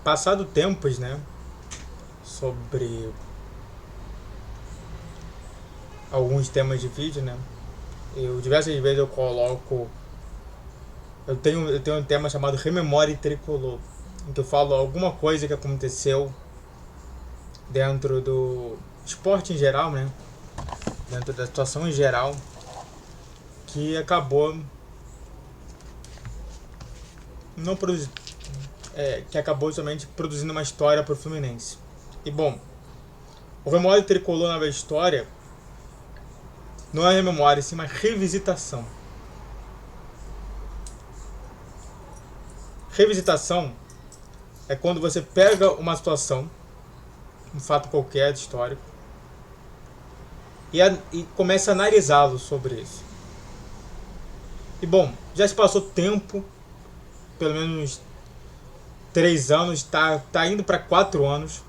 passado tempos, né, sobre alguns temas de vídeo, né, diversas vezes eu coloco, eu tenho um tema chamado Rememore Tricolor, em que eu falo alguma coisa que aconteceu dentro do esporte em geral, né, dentro da situação em geral, que acabou não produzindo, que acabou somente produzindo uma história para o Fluminense. E bom, o Rememore Tricolor na história não é memória, sim uma revisitação. Revisitação é quando você pega uma situação, um fato qualquer histórico, e começa a analisá-lo sobre isso. E bom, já se passou tempo, pelo menos uns 3 anos, tá indo para 4 anos.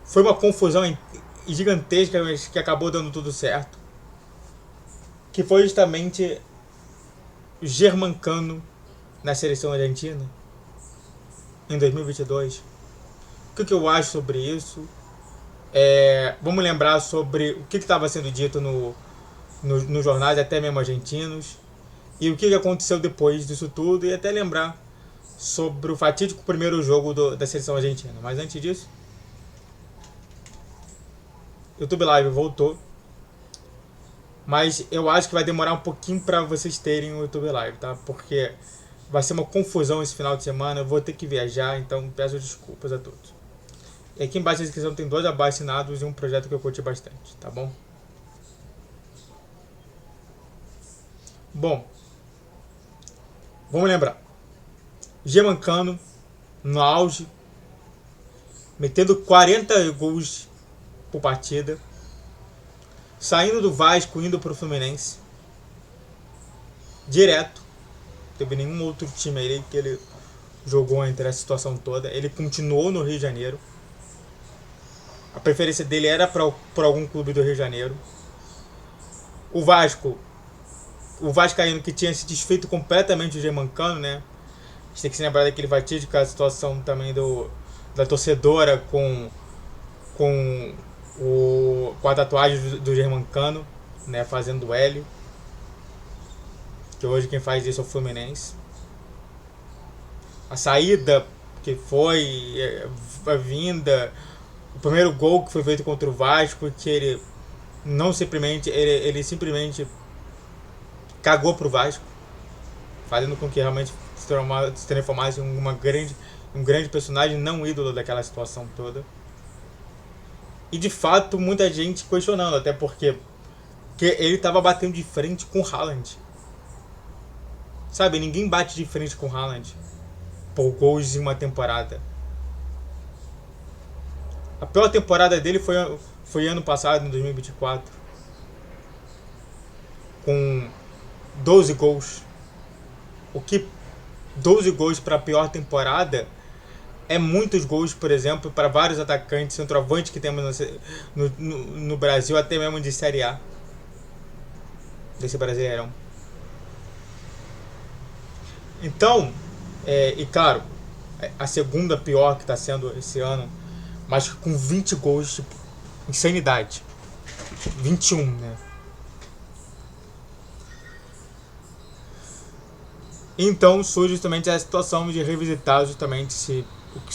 Foi uma confusão gigantesca, mas que acabou dando tudo certo. Que foi justamente o Germancano na seleção argentina em 2022. O que eu acho sobre isso? Vamos lembrar sobre o que estava sendo dito nos jornais, até mesmo argentinos, e o que aconteceu depois disso tudo, e até lembrar sobre o fatídico primeiro jogo da seleção argentina. Mas antes disso, YouTube Live voltou, mas eu acho que vai demorar um pouquinho para vocês terem o YouTube Live, tá? Porque vai ser uma confusão esse final de semana, eu vou ter que viajar, então peço desculpas a todos. E aqui embaixo na descrição tem 2 abaixinados e um projeto que eu curti bastante, tá bom? Bom, vamos lembrar. Germancano, no auge, metendo 40 gols por partida, saindo do Vasco, indo pro Fluminense, direto. Não teve nenhum outro time aí que ele jogou entre essa situação toda. Ele continuou no Rio de Janeiro. A preferência dele era para algum clube do Rio de Janeiro. O Vascaíno, que tinha se desfeito completamente do Germancano, né? A gente tem que se lembrar daquele fatídico, a situação também da torcedora com a tatuagem do Germancano, né? Fazendo o L. Que hoje quem faz isso é o Fluminense. A saída que foi, a vinda, o primeiro gol que foi feito contra o Vasco, que ele não simplesmente, ele simplesmente cagou pro Vasco, fazendo com que realmente se transformasse em um grande personagem, não ídolo daquela situação toda. E de fato, muita gente questionando, até porque ele estava batendo de frente com o Haaland. Sabe, ninguém bate de frente com o Haaland por gols em uma temporada. A pior temporada dele foi ano passado, em 2024, com 12 gols. O que 12 gols para a pior temporada muitos gols, por exemplo, para vários atacantes, centroavantes que temos no Brasil, até mesmo de Série A, desse Brasileirão. Então, e claro, a segunda pior que está sendo esse ano, mas com 20 gols, tipo, insanidade. 21, né? Então surge justamente a situação de revisitar justamente se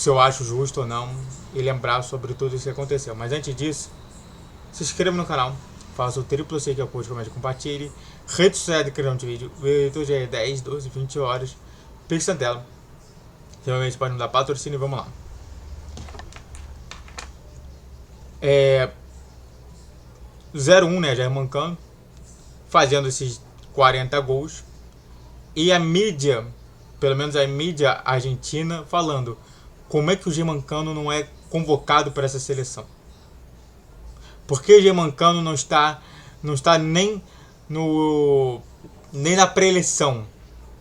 eu acho justo ou não e lembrar sobre tudo isso que aconteceu. Mas antes disso, se inscreva no canal, faça o triplo C que é o curte, comente, compartilhe, rede social de criação de vídeo, hoje é 10, 12, 20 horas, Pix na tela. Realmente pode me dar patrocínio e vamos lá. 0-1, né, Germancano, fazendo esses 40 gols. E a mídia, pelo menos a mídia argentina, falando como é que o Germancano não é convocado para essa seleção. Por que o Germancano não está nem na pré-eleição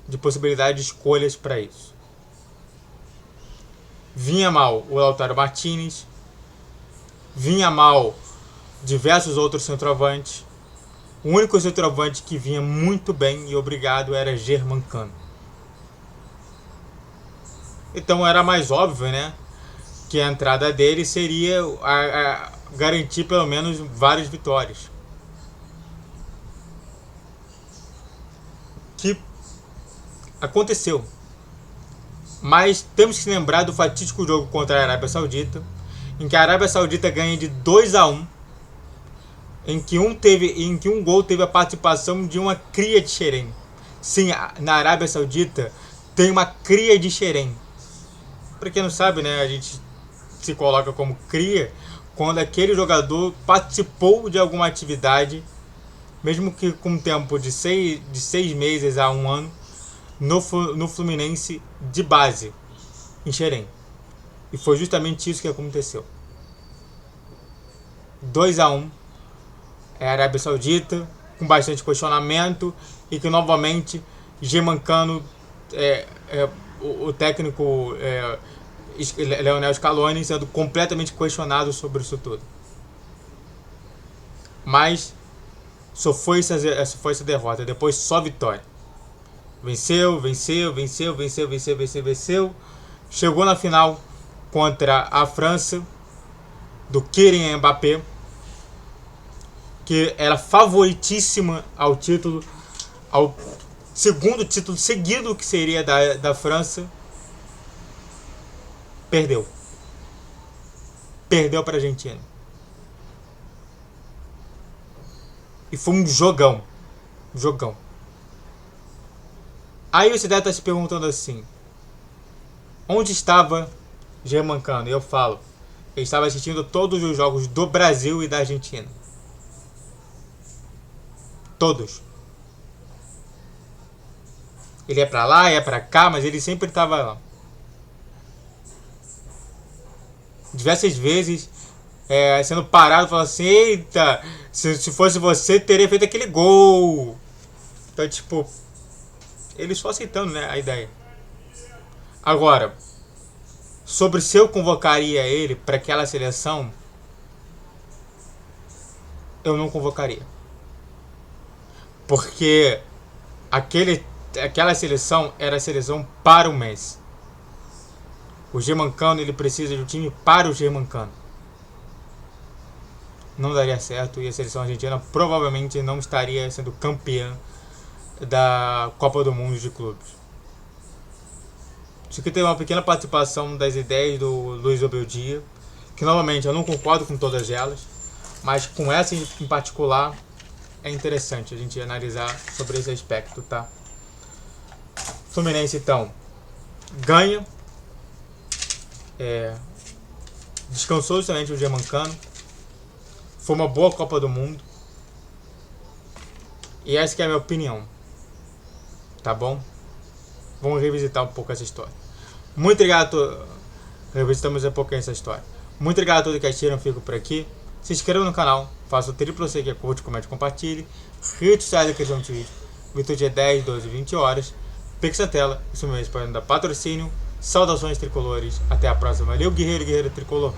de possibilidade de escolhas para isso. Vinha mal o Lautaro Martinez, vinha mal diversos outros centroavantes. O único centroavante que vinha muito bem e obrigado era Germancano. Então era mais óbvio, né, que a entrada dele seria a garantir pelo menos várias vitórias. Que aconteceu. Mas temos que lembrar do fatídico jogo contra a Arábia Saudita, em que a Arábia Saudita ganha de 2-1, em que um gol teve a participação de uma cria de xerém. Sim, na Arábia Saudita tem uma cria de xerém. Para quem não sabe, né, a gente se coloca como cria quando aquele jogador participou de alguma atividade, mesmo que com um tempo de 6 meses a 1 ano, no Fluminense de base, em Xerém. E foi justamente isso que aconteceu. 2-1, a Arábia Saudita, com bastante questionamento, e que novamente Germancano, o técnico Leonel Scaloni, sendo completamente questionado sobre isso tudo. Mas só foi essa derrota, depois só vitória. Venceu. Chegou na final contra a França, do Kylian Mbappé, que era favoritíssima ao título, ao segundo título seguido que seria da França. Perdeu para a Argentina. E foi um jogão. Aí você deve estar se perguntando assim: onde estava Germancano? E eu falo: ele estava assistindo todos os jogos do Brasil e da Argentina. Todos. Ele ia pra lá, ia pra cá, mas ele sempre estava lá. Diversas vezes sendo parado, falando assim: eita, se fosse você, teria feito aquele gol. Então, tipo, ele só aceitando, né, a ideia. Agora, sobre se eu convocaria ele para aquela seleção, eu não convocaria. Porque aquela seleção era a seleção para o Messi. O Germancano, ele precisa de um time para o Germancano. Não daria certo e a seleção argentina provavelmente não estaria sendo campeã da Copa do Mundo de Clubes. Isso aqui teve uma pequena participação das ideias do Luiz Obeldia, que novamente eu não concordo com todas elas, mas com essa em particular é interessante a gente analisar sobre esse aspecto, tá? Fluminense então ganha, descansou justamente o Germancano, foi uma boa Copa do Mundo, e essa que é a minha opinião, tá bom? Vamos revisitar um pouco essa história. Muito obrigado. Revisitamos um pouquinho essa história. Muito obrigado a todos que assistiram. Fico por aqui. Se inscreva no canal. Faça o triplo C que é curte, comente, compartilhe. Redes sociais da questão de vídeo. Virtude é 10, 12, 20 horas. Pix na tela. Isso mesmo, para dar patrocínio. Saudações tricolores. Até a próxima. Valeu, guerreiro tricolor.